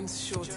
Shorty.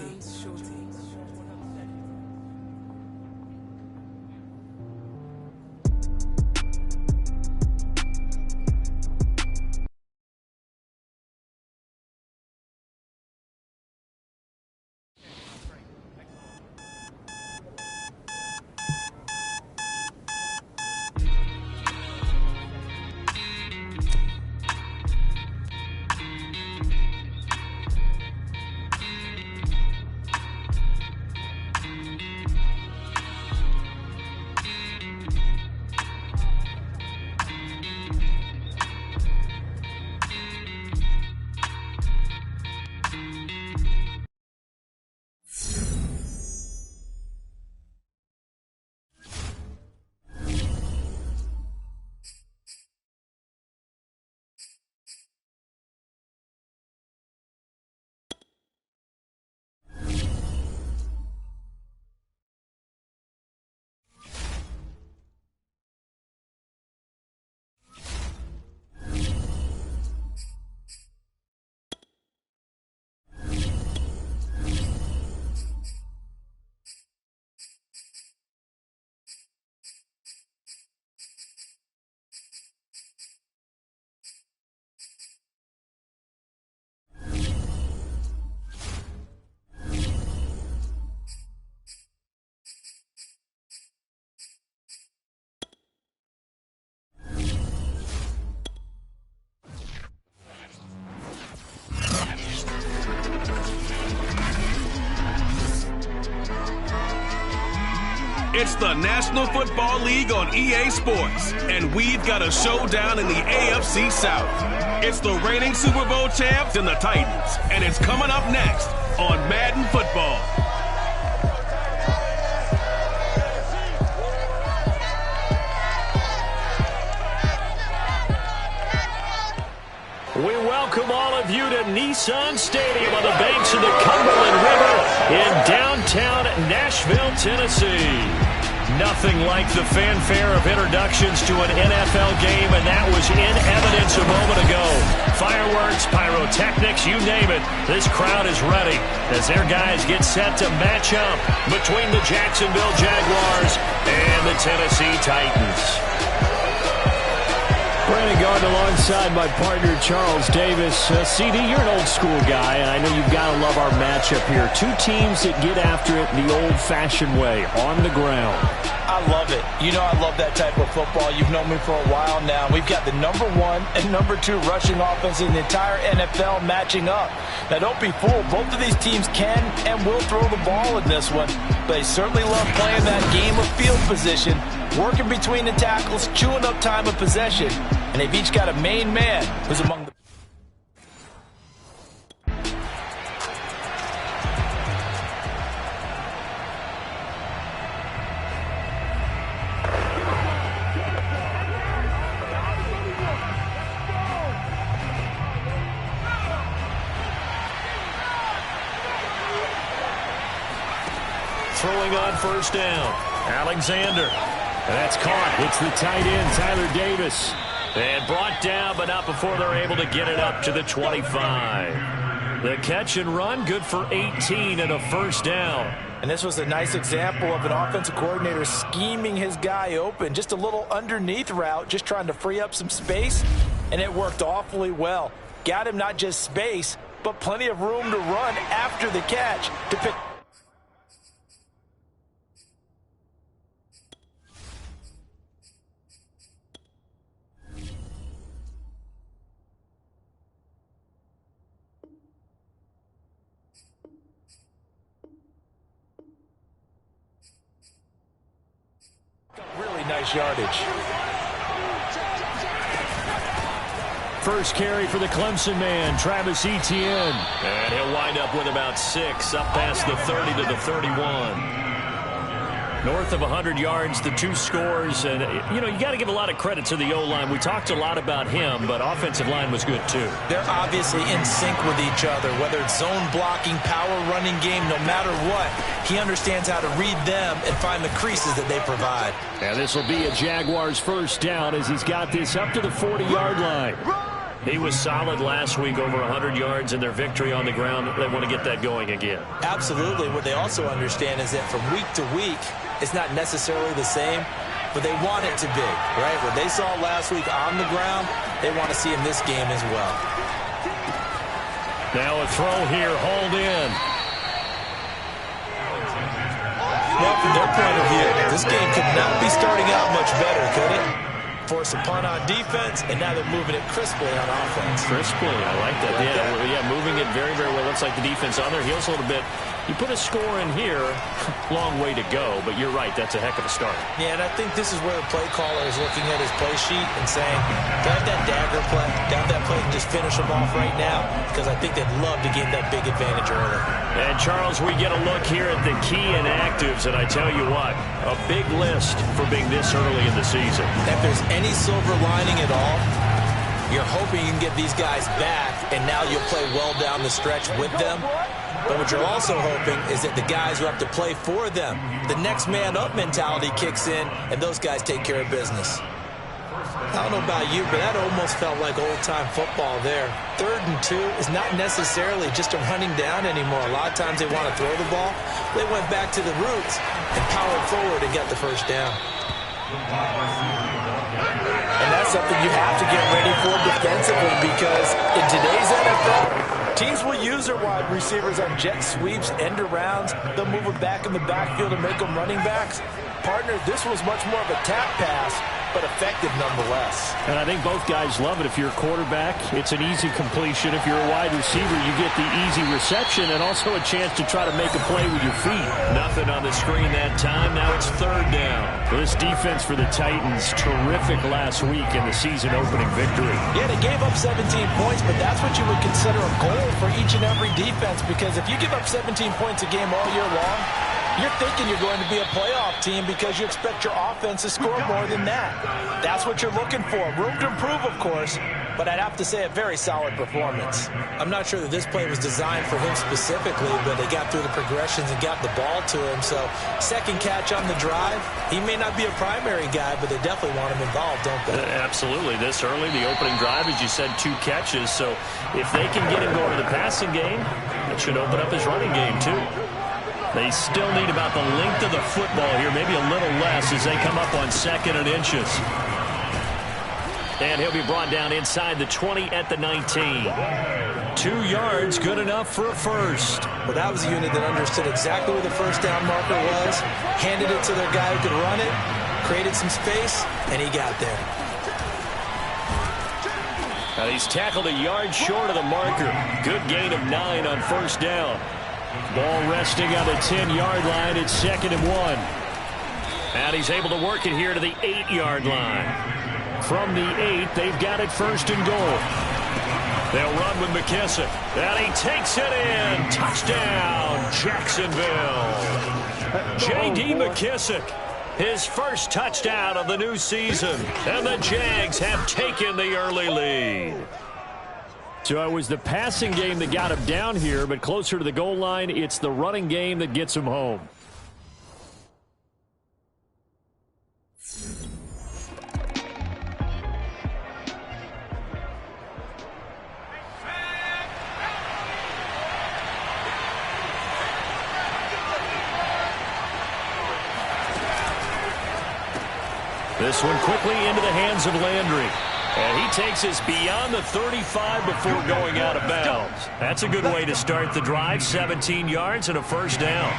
It's the National Football League on EA Sports, and we've got a showdown in the AFC South. It's the reigning Super Bowl champs and the Titans, and it's coming up next on Madden Football. We welcome all of you to Nissan Stadium on the banks of the Cumberland River in downtown Nashville, Tennessee. Nothing like the fanfare of introductions to an NFL game, and that was in evidence a moment ago. Fireworks, pyrotechnics, you name it. This crowd is ready as their guys get set to match up between the Jacksonville Jaguars and the Tennessee Titans. Brandon Gardner alongside my partner, Charles Davis. CD, you're an old-school guy, and I know you've got to love our matchup here. Two teams that get after it the old-fashioned way, on the ground. I love it. You know I love that type of football. You've known me for a while now. We've got the #1 and #2 rushing offense in the entire NFL matching up. Now, don't be fooled. Both of these teams can and will throw the ball in this one, but they certainly love playing that game of field position, working between the tackles, chewing up time of possession. And they've each got a main man who's among the... Throwing on first down, Alexander. And that's caught. It's the tight end, Tyler Davis. And brought down, but not before they're able to get it up to the 25. The catch and run, good for 18 and a first down. And this was a nice example of an offensive coordinator scheming his guy open. Just a little underneath route, just trying to free up some space, and it worked awfully well. Got him not just space, but plenty of room to run after the catch to pick. Really nice yardage. First carry for the Clemson man, Travis Etienne. And he'll wind up with about 6, up past the 30 to the 31. North of 100 yards, the 2 scores. And, you know, you got to give a lot of credit to the O-line. We talked a lot about him, but offensive line was good, too. They're obviously in sync with each other, whether it's zone blocking, power running game, no matter what. He understands how to read them and find the creases that they provide. And this will be a Jaguars first down as he's got this up to the 40-yard line. He was solid last week, over 100 yards in their victory on the ground. They want to get that going again. Absolutely. What they also understand is that from week to week, it's not necessarily the same, but they want it to be, right? What they saw last week on the ground, they want to see in this game as well. Now a throw here, hauled in. Well, from their point of view, this game could not be starting out much better, could it? Force a punt on defense, and now they're moving it crisply on offense. Crisply, I like that. Yeah, moving it very, very well. Looks like the defense on their heels a little bit. You put a score in here, long way to go, but you're right, that's a heck of a start. Yeah, and I think this is where the play caller is looking at his play sheet and saying, got that dagger play, got that play, and just finish them off right now, because I think they'd love to gain that big advantage early. And, Charles, we get a look here at the key inactives, and I tell you what, a big list for being this early in the season. If there's any silver lining at all, you're hoping you can get these guys back, and now you'll play well down the stretch with them. But what you're also hoping is that the guys who have to play for them, the next man up mentality kicks in, and those guys take care of business. I don't know about you, but that almost felt like old-time football there. 3rd and 2 is not necessarily just a running down anymore. A lot of times they want to throw the ball. They went back to the roots and powered forward and got the first down. And that's something you have to get ready for defensively, because in today's NFL, teams will use their wide receivers on jet sweeps, end arounds. They'll move them back in the backfield and make them running backs. Partner, this was much more of a tap pass, but effective nonetheless. And I think both guys love it. If you're a quarterback, it's an easy completion. If you're a wide receiver, you get the easy reception and also a chance to try to make a play with your feet. Nothing on the screen that time. Now it's 3rd down. This defense for the Titans, terrific last week in the season-opening victory. Yeah, they gave up 17 points, but that's what you would consider a goal for each and every defense, because if you give up 17 points a game all year long, you're thinking you're going to be a playoff team because you expect your offense to score more than that. That's what you're looking for. Room to improve, of course, but I'd have to say a very solid performance. I'm not sure that this play was designed for him specifically, but they got through the progressions and got the ball to him. So, second catch on the drive. He may not be a primary guy, but they definitely want him involved, don't they? Absolutely. This early, the opening drive, as you said, 2 catches. So, if they can get him going to the passing game, it should open up his running game, too. They still need about the length of the football here, maybe a little less as they come up on 2nd and inches. And he'll be brought down inside the 20 at the 19. 2 yards, good enough for a first. Well, that was a unit that understood exactly where the first down marker was, handed it to their guy who could run it, created some space, and he got there. Now he's tackled a yard short of the marker. Good gain of 9 on first down. Ball resting on the 10-yard line. It's 2nd and 1. And he's able to work it here to the 8-yard line. From the 8, they've got it 1st and goal. They'll run with McKissick. And he takes it in. Touchdown, Jacksonville. J.D. McKissick, his first touchdown of the new season. And the Jags have taken the early lead. So it was the passing game that got him down here, but closer to the goal line, it's the running game that gets him home. This one quickly into the hands of Landry. And he takes us beyond the 35 before going out of bounds. That's a good way to start the drive. 17 yards and a first down.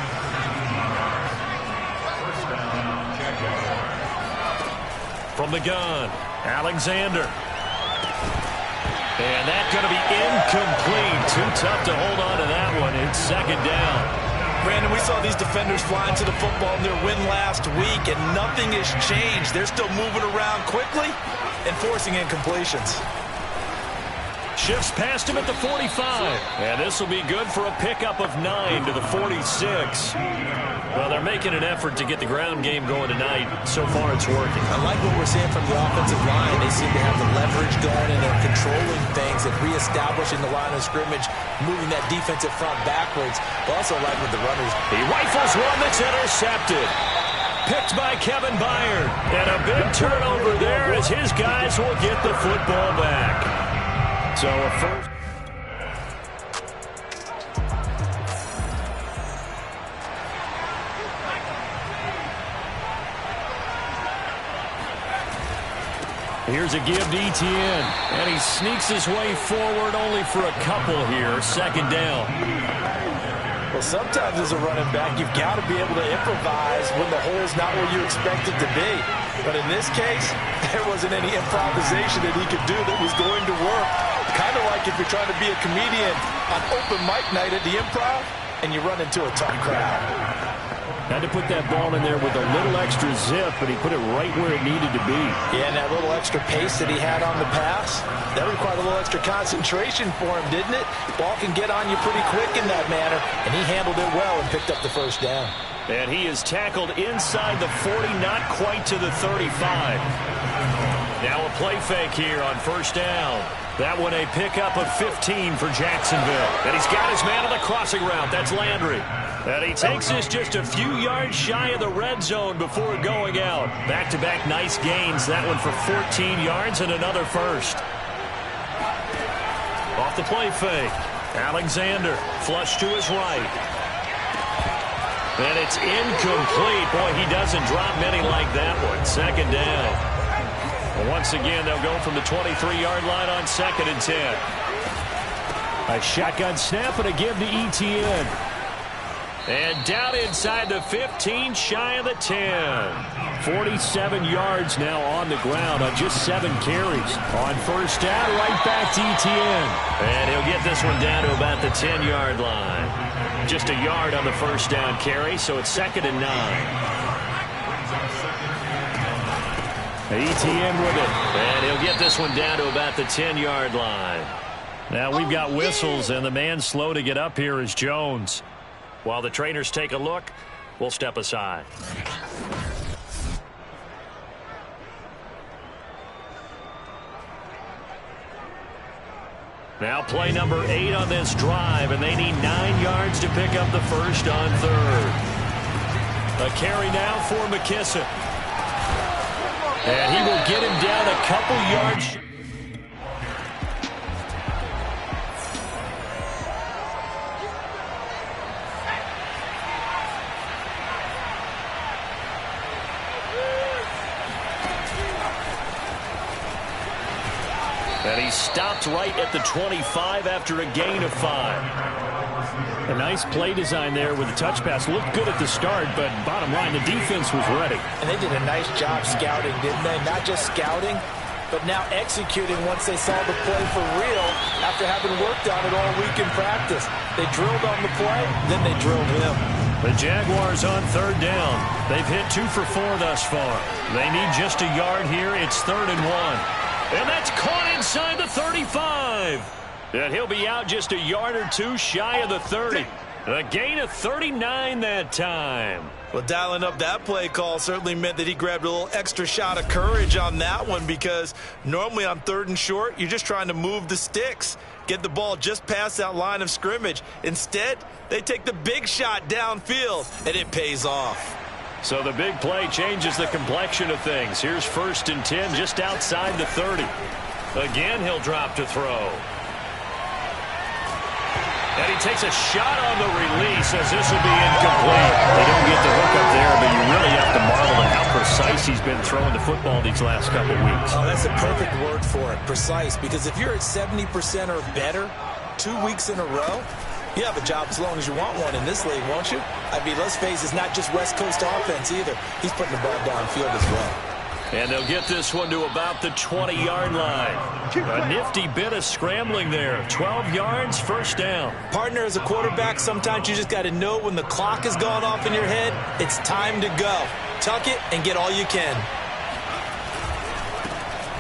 From the gun, Alexander. And that's going to be incomplete. Too tough to hold on to that one. It's 2nd down. Brandon, we saw these defenders flying to the football in their win last week, and nothing has changed. They're still moving around quickly and forcing incompletions. Shifts past him at the 45. And this will be good for a pickup of 9 to the 46. Well, they're making an effort to get the ground game going tonight. So far, it's working. I like what we're seeing from the offensive line. They seem to have the leverage going, and they're controlling things and reestablishing the line of scrimmage, moving that defensive front backwards. But also like with the runners. He rifles one that's intercepted. Picked by Kevin Byard. And a big turnover there as his guys will get the football back. So a first. Here's a give to Etienne, and he sneaks his way forward only for a couple here. Second down. Well, sometimes as a running back, you've got to be able to improvise when the hole's not where you expect it to be. But in this case, there wasn't any improvisation that he could do that was going to work. Kind of like if you're trying to be a comedian on open mic night at the Improv, and you run into a tough crowd. Had to put that ball in there with a little extra zip, but he put it right where it needed to be. Yeah, and that little extra pace that he had on the pass, that required a little extra concentration for him, didn't it? Ball can get on you pretty quick in that manner, and he handled it well and picked up the first down. And he is tackled inside the 40, not quite to the 35. Now a play fake here on first down. That one a pickup of 15 for Jacksonville. And he's got his man on the crossing route. That's Landry. And he takes this just a few yards shy of the red zone before going out. Back-to-back nice gains. That one for 14 yards and another first. Off the play fake. Alexander flush to his right. And it's incomplete. Boy, he doesn't drop many like that one. Second down. Once again, they'll go from the 23-yard line on 2nd and 10. A shotgun snap and a give to Etienne. And down inside the 15, shy of the 10. 47 yards now on the ground on just 7 carries. On first down, right back to Etienne. And he'll get this one down to about the 10-yard line. Just a yard on the first down carry, so it's 2nd and 9. Etienne with it, and he'll get this one down to about the 10-yard line. Now we've got whistles, and the man slow to get up here is Jones. While the trainers take a look, we'll step aside. Now play number 8 on this drive, and they need 9 yards to pick up the first on 3rd. A carry now for McKissick. And he will get him down a couple yards. And he stopped right at the 25 after a gain of 5. A nice play design there with the touch pass. Looked good at the start, but bottom line, the defense was ready. And they did a nice job scouting, didn't they? Not just scouting, but now executing once they saw the play for real after having worked on it all week in practice. They drilled on the play, then they drilled him. The Jaguars on 3rd down. They've hit 2 for 4 thus far. They need just a yard here. It's 3rd and 1. And that's caught inside the 35. And he'll be out just a yard or 2 shy of the 30. A gain of 39 that time. Well, dialing up that play call certainly meant that he grabbed a little extra shot of courage on that one, because normally on 3rd and short, you're just trying to move the sticks, get the ball just past that line of scrimmage. Instead, they take the big shot downfield, and it pays off. So the big play changes the complexion of things. Here's 1st and 10 just outside the 30. Again, he'll drop to throw. And he takes a shot on the release as this will be incomplete. They don't get the hook up there, but you really have to marvel at how precise he's been throwing the football these last couple weeks. Oh, that's a perfect word for it, precise. Because if you're at 70% or better 2 weeks in a row, you have a job as long as you want one in this league, won't you? I mean, let's face it, it's not just West Coast offense either. He's putting the ball downfield as well. And they'll get this one to about the 20-yard line. A nifty bit of scrambling there. 12 yards, first down. Partner, as a quarterback, sometimes you just got to know when the clock has gone off in your head, it's time to go. Tuck it and get all you can.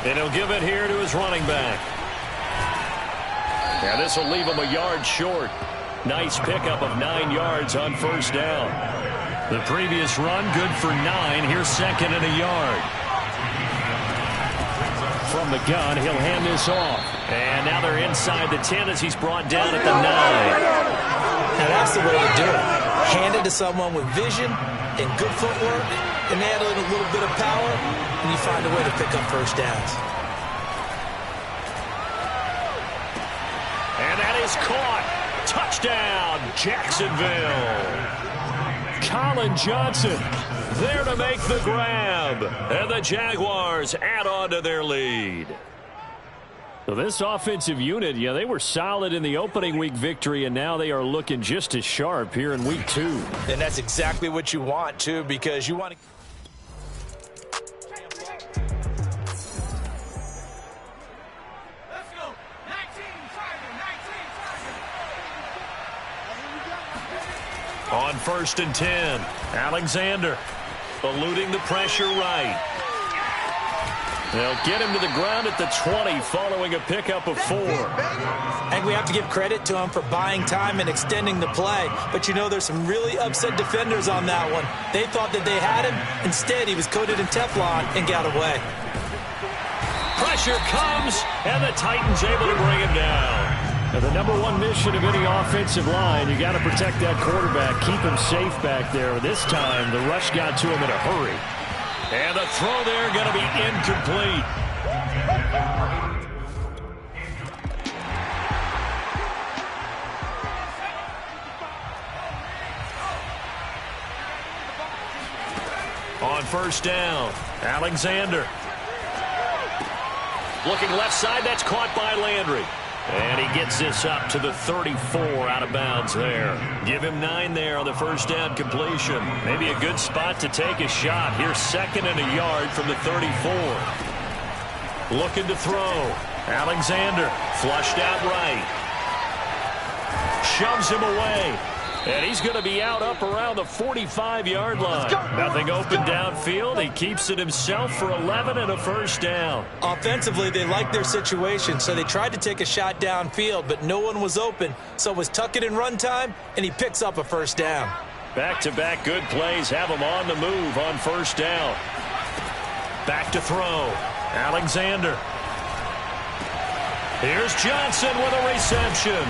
And he'll give it here to his running back. Now this will leave him a yard short. Nice pickup of 9 yards on first down. The previous run, good for 9. Here's 2nd and a yard. From the gun, he'll hand this off. And now they're inside the 10 as he's brought down at the 9. Now that's the way to do it. Hand it to someone with vision and good footwork, and add a little bit of power, and you find a way to pick up first downs. is caught. Touchdown, Jacksonville. Colin Johnson there to make the grab. And the Jaguars add on to their lead. So this offensive unit, yeah, they were solid in the opening week victory, and now they are looking just as sharp here in week 2. And that's exactly what you want, too, because you want to... On 1st and 10, Alexander eluding the pressure right. They'll get him to the ground at the 20 following a pickup of 4. I think we have to give credit to him for buying time and extending the play. But, you know, there's some really upset defenders on that one. They thought that they had him. Instead, he was coated in Teflon and got away. Pressure comes, and the Titans able to bring him down. Now, the number one mission of any offensive line, you got to protect that quarterback, keep him safe back there. This time, the rush got to him in a hurry. And the throw there going to be incomplete. On 1st down, Alexander. Looking left side, that's caught by Landry. And he gets this up to the 34 out of bounds there. Give him 9 there on the 1st down completion. Maybe a good spot to take a shot. Here's 2nd and a yard from the 34. Looking to throw. Alexander flushed out right. Shoves him away. And he's going to be out up around the 45-yard line. Nothing open downfield. He keeps it himself for 11 and a 1st down. Offensively, they liked their situation, so they tried to take a shot downfield, but no one was open. So it was tuck it in run time, and he picks up a 1st down. Back-to-back good plays have him on the move on 1st down. Back to throw. Alexander. Here's Johnson with a reception.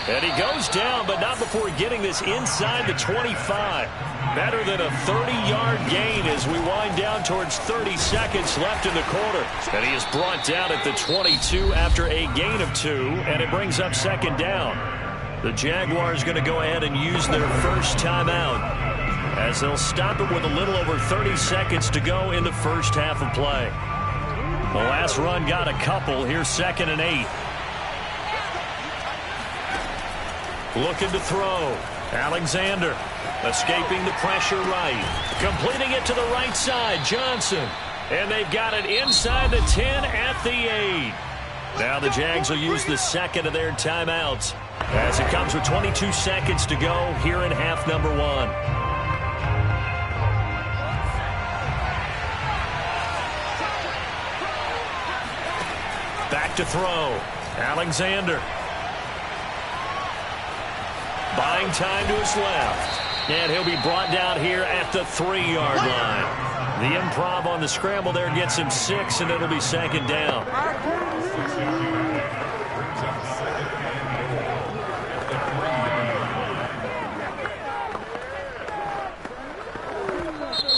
And he goes down, but not before getting this inside the 25. Better than a 30-yard gain as we wind down towards 30 seconds left in the quarter. And he is brought down at the 22 after a gain of 2, and it brings up 2nd down. The Jaguars going to go ahead and use their first timeout as they'll stop it with a little over 30 seconds to go in the first half of play. The last run got a couple. Here's 2nd and 8. Looking to throw. Alexander escaping the pressure right. Completing it to the right side. Johnson. And they've got it inside the 10 at the 8. Now the Jags will use the 2nd of their timeouts as it comes with 22 seconds to go here in half number 1. Back to throw. Alexander. Buying time to his left. And he'll be brought down here at the 3-yard line. The improv on the scramble there gets him 6, and it'll be 2nd down.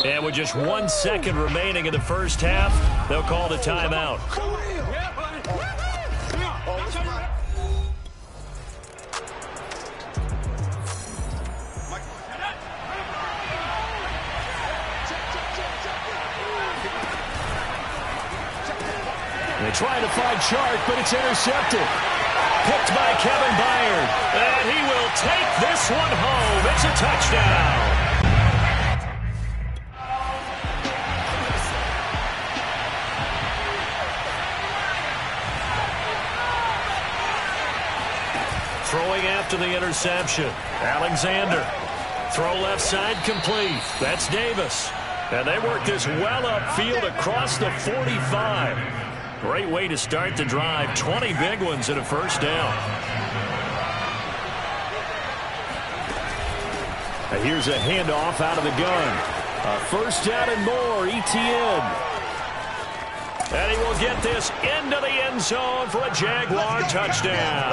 And with just 1 second remaining in the first half, they'll call the timeout. They try to find Chark, but it's intercepted. Picked by Kevin Byard. And he will take this one home. It's a touchdown. Throwing after the interception. Alexander. Throw left side complete. That's Davis. And they work this well upfield across the 45. Great way to start the drive. 20 big ones and a 1st down. And here's a handoff out of the gun. A 1st down and more. Etienne. And he will get this into the end zone for a Jaguar touchdown.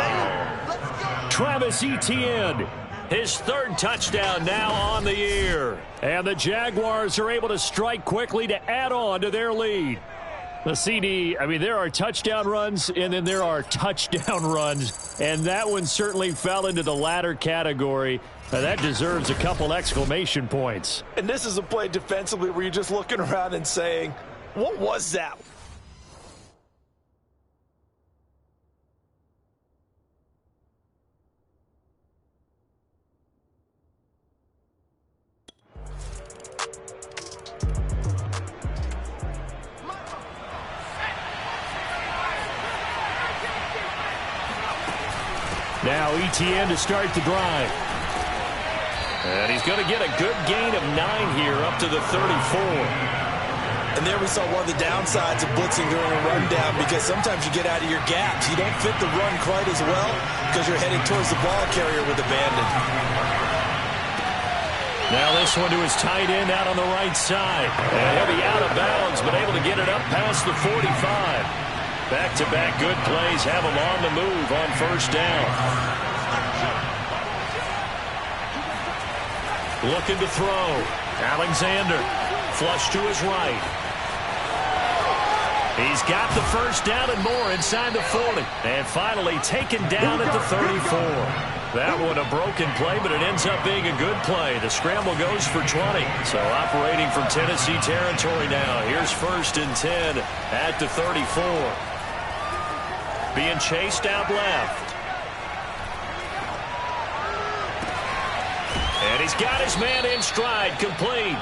Travis Etienne. His 3rd touchdown now on the year. And the Jaguars are able to strike quickly to add on to their lead. The CD, I mean, there are touchdown runs, and then there are touchdown runs, and that one certainly fell into the latter category. That deserves a couple exclamation points. And this is a play defensively where you're just looking around and saying, what was that? Now ETN to start the drive. And he's going to get a good gain of 9 here up to the 34. And there we saw one of the downsides of blitzing during a rundown, because sometimes you get out of your gaps. You don't fit the run quite as well because you're headed towards the ball carrier with abandon. Now this one to his tight end out on the right side. And he'll be out of bounds, but able to get it up past the 45. Back-to-back good plays have him on the move on first down. Looking to throw. Alexander. Flush to his right. He's got the first down and more inside the 40. And finally taken down at the 34. That one a broken play, but it ends up being a good play. The scramble goes for 20. So operating from Tennessee territory now. Here's 1st and 10 at the 34. Being chased out left. And he's got his man in stride, complete.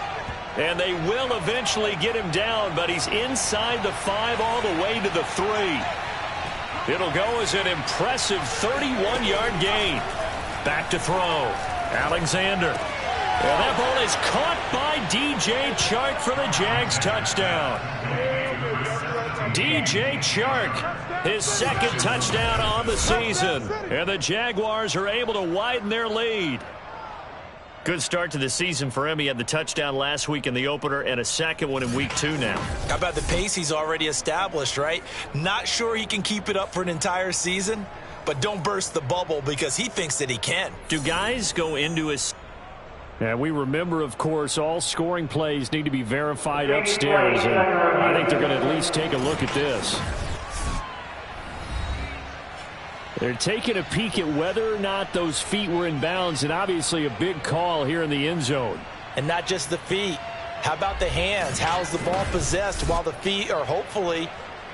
And they will eventually get him down, but he's inside the 5 all the way to the 3. It'll go as an impressive 31-yard gain. Back to throw. Alexander. And that ball is caught by DJ Chark for the Jags touchdown. DJ Chark, his 2nd touchdown on the season. And the Jaguars are able to widen their lead. Good start to the season for him. He had the touchdown last week in the opener and a 2nd one in week 2 now. How about the pace he's already established, right? Not sure he can keep it up for an entire season, but don't burst the bubble because he thinks that he can. Do guys go into his... And we remember, of course, all scoring plays need to be verified upstairs, and I think they're going to at least take a look at this. They're taking a peek at whether or not those feet were in bounds, and obviously a big call here in the end zone. And not just the feet. How about the hands? How's the ball possessed while the feet are hopefully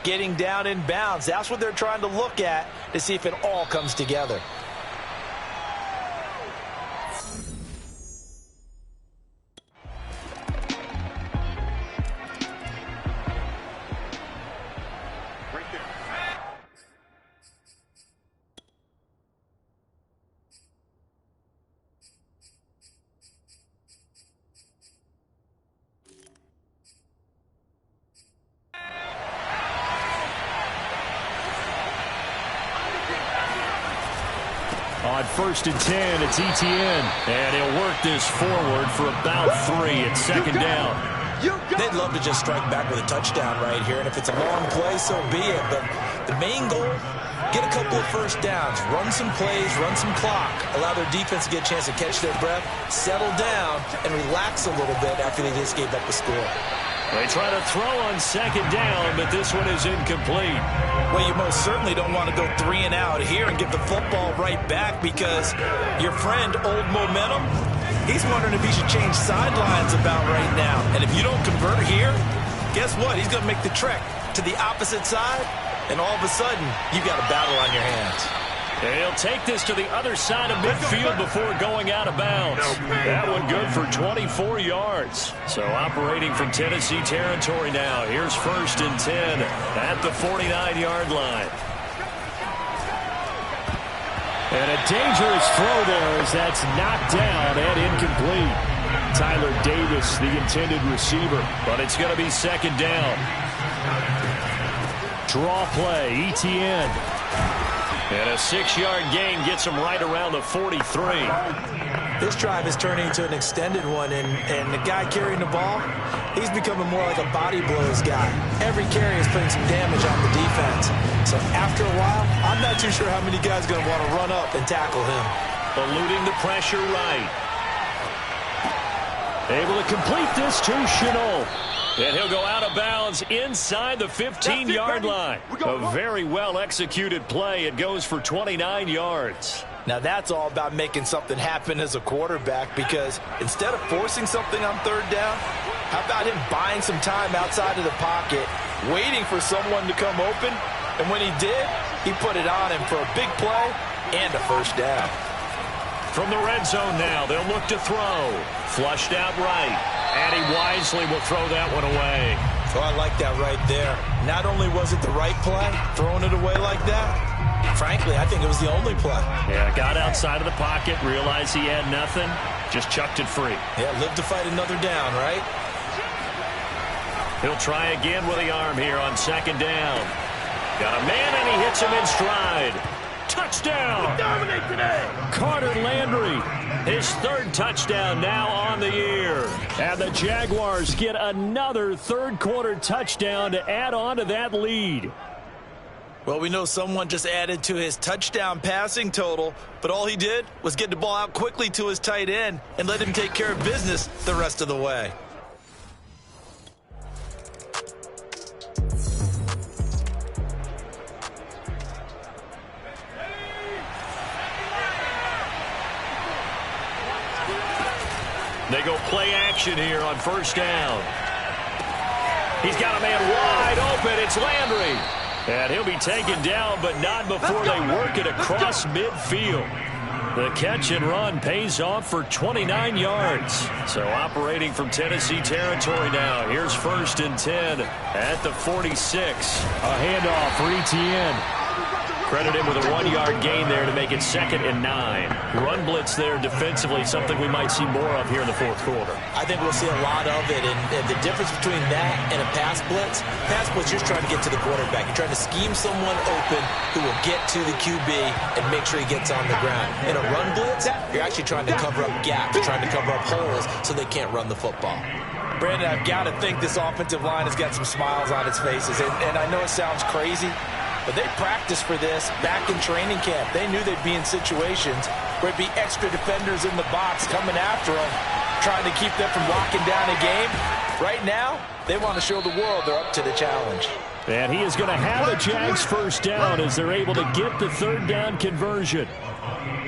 getting down in bounds? That's what they're trying to look at to see if it all comes together. On 1st and 10, it's ETN. And he'll work this forward for about 3 at 2nd down. They'd love to just strike back with a touchdown right here, and if it's a long play, so be it. But the main goal, get a couple of first downs, run some plays, run some clock, allow their defense to get a chance to catch their breath, settle down, and relax a little bit after they just gave up the score. They try to throw on 2nd down, but this one is incomplete. Well, you most certainly don't want to go 3 and out here and get the football right back, because your friend, Old Momentum, he's wondering if he should change sidelines about right now. And if you don't convert here, guess what? He's going to make the trek to the opposite side, and all of a sudden, you got a battle on your hands. And he'll take this to the other side of midfield before going out of bounds. That one good for 24 yards. So operating from Tennessee territory now. Here's 1st and 10 at the 49-yard line. And a dangerous throw there as that's knocked down and incomplete. Tyler Davis, the intended receiver. But it's going to be 2nd down. Draw play, ETN. And a 6-yard gain gets him right around the 43. This drive is turning into an extended one, and the guy carrying the ball, he's becoming more like a body blows guy. Every carry is putting some damage on the defense. So after a while, I'm not too sure how many guys are going to want to run up and tackle him. Eluding the pressure right. Able to complete this to Chenault. And he'll go out of bounds inside the 15-yard line. A very well-executed play. It goes for 29 yards. Now that's all about making something happen as a quarterback, because instead of forcing something on third down, how about him buying some time outside of the pocket, waiting for someone to come open, and when he did, he put it on him for a big play and a first down. From the red zone now, they'll look to throw. Flushed out right. And he wisely will throw that one away. So I like that right there. Not only was it the right play, throwing it away like that, frankly, I think it was the only play. Yeah, got outside of the pocket, realized he had nothing, just chucked it free. Yeah, live to fight another down, right? He'll try again with the arm here on second down. Got a man, and he hits him in stride. Touchdown! We dominate today! Carter Landry, his third touchdown now on the year. And the Jaguars get another third-quarter touchdown to add on to that lead. Well, we know someone just added to his touchdown passing total, but all he did was get the ball out quickly to his tight end and let him take care of business the rest of the way. They go play action here on first down. He's got a man wide open. It's Landry. And he'll be taken down, but not before they work it across midfield. The catch and run pays off for 29 yards. So operating from Tennessee territory now. Here's 1st and 10 at the 46. A handoff for Etienne. Credit him with a 1-yard gain there to make it 2nd and 9. Run blitz there defensively, something we might see more of here in the fourth quarter. I think we'll see a lot of it, and the difference between that and a pass blitz, you're just trying to get to the quarterback. You're trying to scheme someone open who will get to the QB and make sure he gets on the ground. In a run blitz, you're actually trying to cover up gaps, trying to cover up holes so they can't run the football. Brandon, I've got to think this offensive line has got some smiles on its faces, and I know it sounds crazy, but they practiced for this back in training camp. They knew they'd be in situations where it'd be extra defenders in the box coming after them, trying to keep them from locking down a game. Right now, they want to show the world they're up to the challenge. And he is going to have the Jags first down as they're able to get the third down conversion.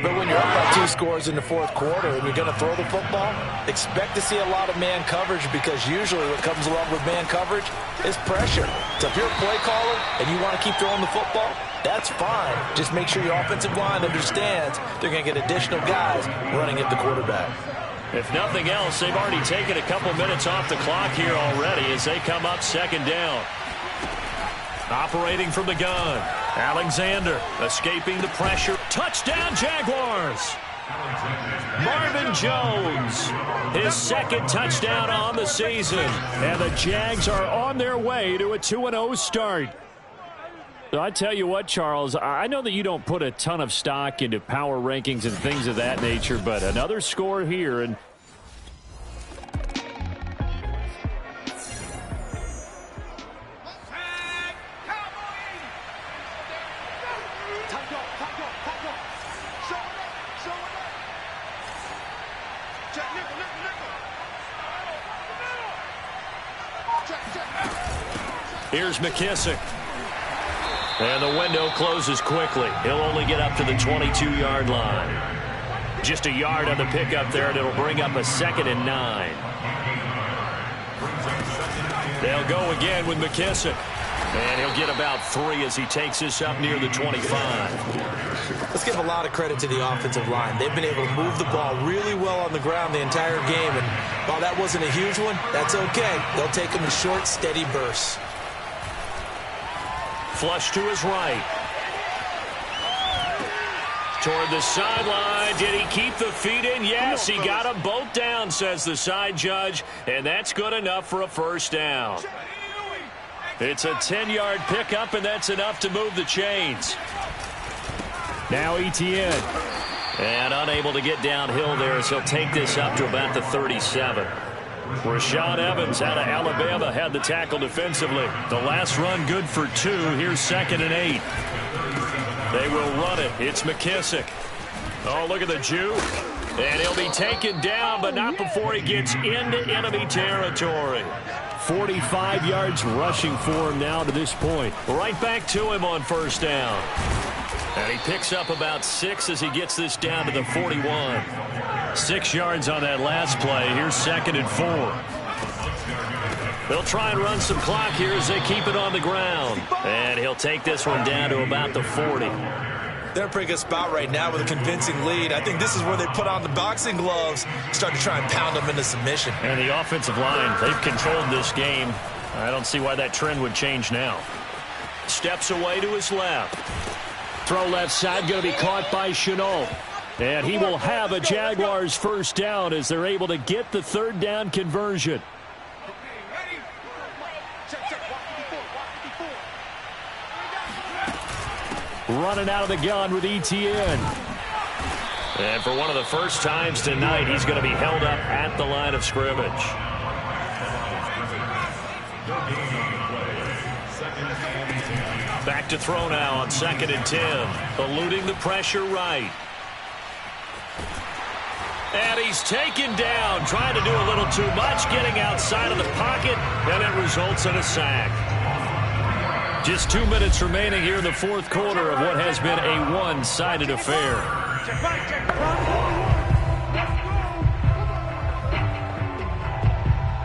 But when you're up by 2 scores in the fourth quarter and you're going to throw the football, expect to see a lot of man coverage, because usually what comes along with man coverage is pressure. So if you're a play caller and you want to keep throwing the football, that's fine. Just make sure your offensive line understands they're going to get additional guys running at the quarterback. If nothing else, they've already taken a couple minutes off the clock here already as they come up 2nd down. Operating from the gun, Alexander escaping the pressure. Touchdown, Jaguars! Marvin Jones, his 2nd touchdown on the season. And the Jags are on their way to a 2-0 start. I tell you what, Charles, I know that you don't put a ton of stock into power rankings and things of that nature, but another score here, and here's McKissick. And the window closes quickly. He'll only get up to the 22-yard line. Just a yard on the pickup there, and it'll bring up a 2nd and 9. They'll go again with McKissick. And he'll get about 3 as he takes this up near the 25. Let's give a lot of credit to the offensive line. They've been able to move the ball really well on the ground the entire game. And while that wasn't a huge one, that's okay. They'll take them in short, steady bursts. Flush to his right. Toward the sideline. Did he keep the feet in? Yes, he got them both down, says the side judge. And that's good enough for a first down. It's a 10-yard pickup, and that's enough to move the chains. Now Etienne. And unable to get downhill there as he'll take this up to about the 37. Rashaan Evans out of Alabama had the tackle defensively. The last run good for 2. Here's 2nd and 8. They will run it. It's McKissick. Oh, look at the Jew. And he'll be taken down, but not before he gets into enemy territory. 45 yards rushing for him now to this point. Right back to him on first down. And he picks up about 6 as he gets this down to the 41. 6 yards on that last play. Here's 2nd and 4. They'll try and run some clock here as they keep it on the ground. And he'll take this one down to about the 40. They're in a pretty good spot right now with a convincing lead. I think this is where they put on the boxing gloves, start to try and pound them into submission. And the offensive line, they've controlled this game. I don't see why that trend would change now. Steps away to his left. Throw left side, going to be caught by Chenault. And he will have a Jaguars first down as they're able to get the 3rd down conversion. Running out of the gun with Etienne. And for one of the first times tonight, he's going to be held up at the line of scrimmage. Back to throw now on 2nd and 10. Eluding the pressure right. And he's taken down, trying to do a little too much, getting outside of the pocket, and it results in a sack. Just 2 minutes remaining here in the 4th quarter of what has been a one-sided affair.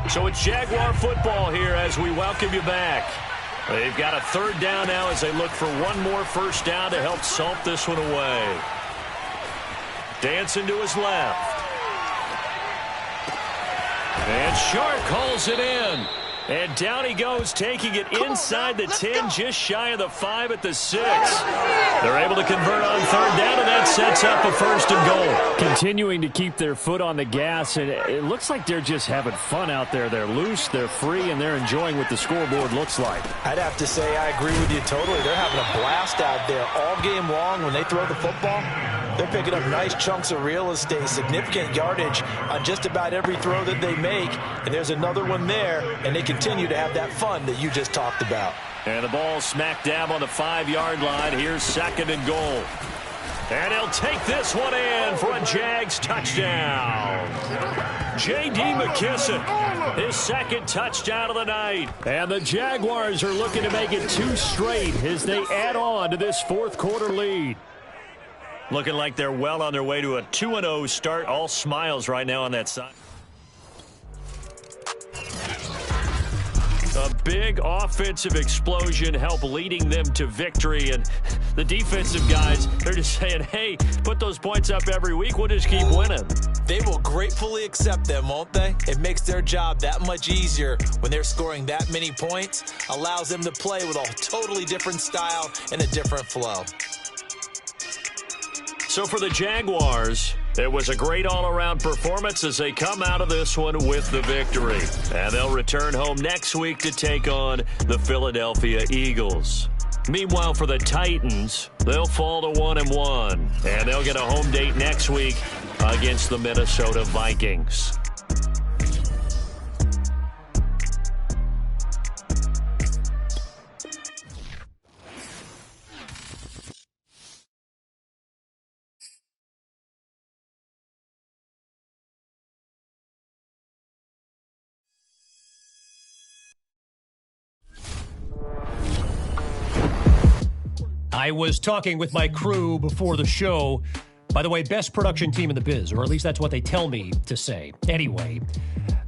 So it's Jaguar football here as we welcome you back. They've got a 3rd down now as they look for one more first down to help salt this one away. Dancing to his left. And Sharp calls it in. And down he goes, taking it inside the 10, just shy of the 5 at the 6. They're able to convert on 3rd down, and that sets up a 1st and goal. Continuing to keep their foot on the gas, and it looks like they're just having fun out there. They're loose, they're free, and they're enjoying what the scoreboard looks like. I'd have to say I agree with you totally. They're having a blast out there all game long when they throw the football. They're picking up nice chunks of real estate, significant yardage on just about every throw that they make. And there's another one there, and they continue to have that fun that you just talked about. And the ball smack dab on the 5-yard line. Here's 2nd and goal. And he'll take this one in for a Jags touchdown. J.D. McKissick, his 2nd touchdown of the night. And the Jaguars are looking to make it 2 straight as they add on to this 4th quarter lead. Looking like they're well on their way to a 2-0 start. All smiles right now on that side. A big offensive explosion helped leading them to victory. And the defensive guys, they're just saying, hey, put those points up every week. We'll just keep winning. They will gratefully accept them, won't they? It makes their job that much easier when they're scoring that many points. Allows them to play with a totally different style and a different flow. So for the Jaguars, it was a great all-around performance as they come out of this one with the victory. And they'll return home next week to take on the Philadelphia Eagles. Meanwhile, for the Titans, they'll fall to 1-1. And they'll get a home date next week against the Minnesota Vikings. I was talking with my crew before the show. By the way, best production team in the biz, or at least that's what they tell me to say. Anyway,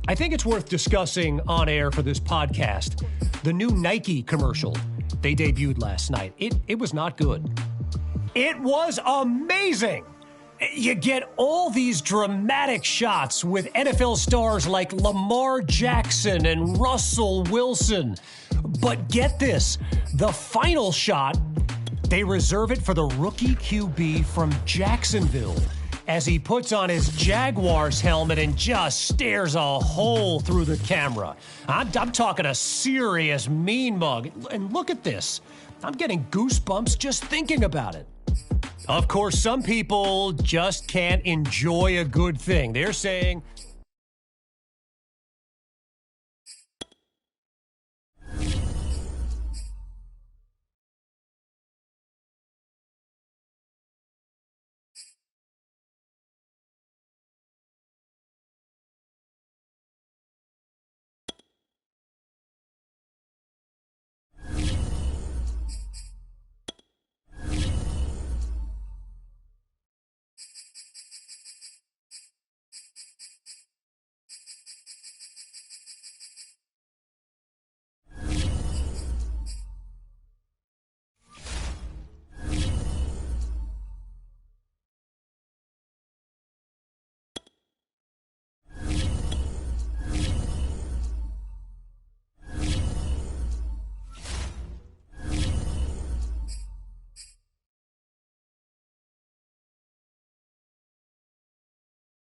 I think it's worth discussing on air for this podcast the new Nike commercial they debuted last night. It was not good. It was amazing. You get all these dramatic shots with NFL stars like Lamar Jackson and Russell Wilson. But get this, the final shot, they reserve it for the rookie QB from Jacksonville as he puts on his Jaguars helmet and just stares a hole through the camera. I'm talking a serious mean mug. And look at this. I'm getting goosebumps just thinking about it. Of course, some people just can't enjoy a good thing. They're saying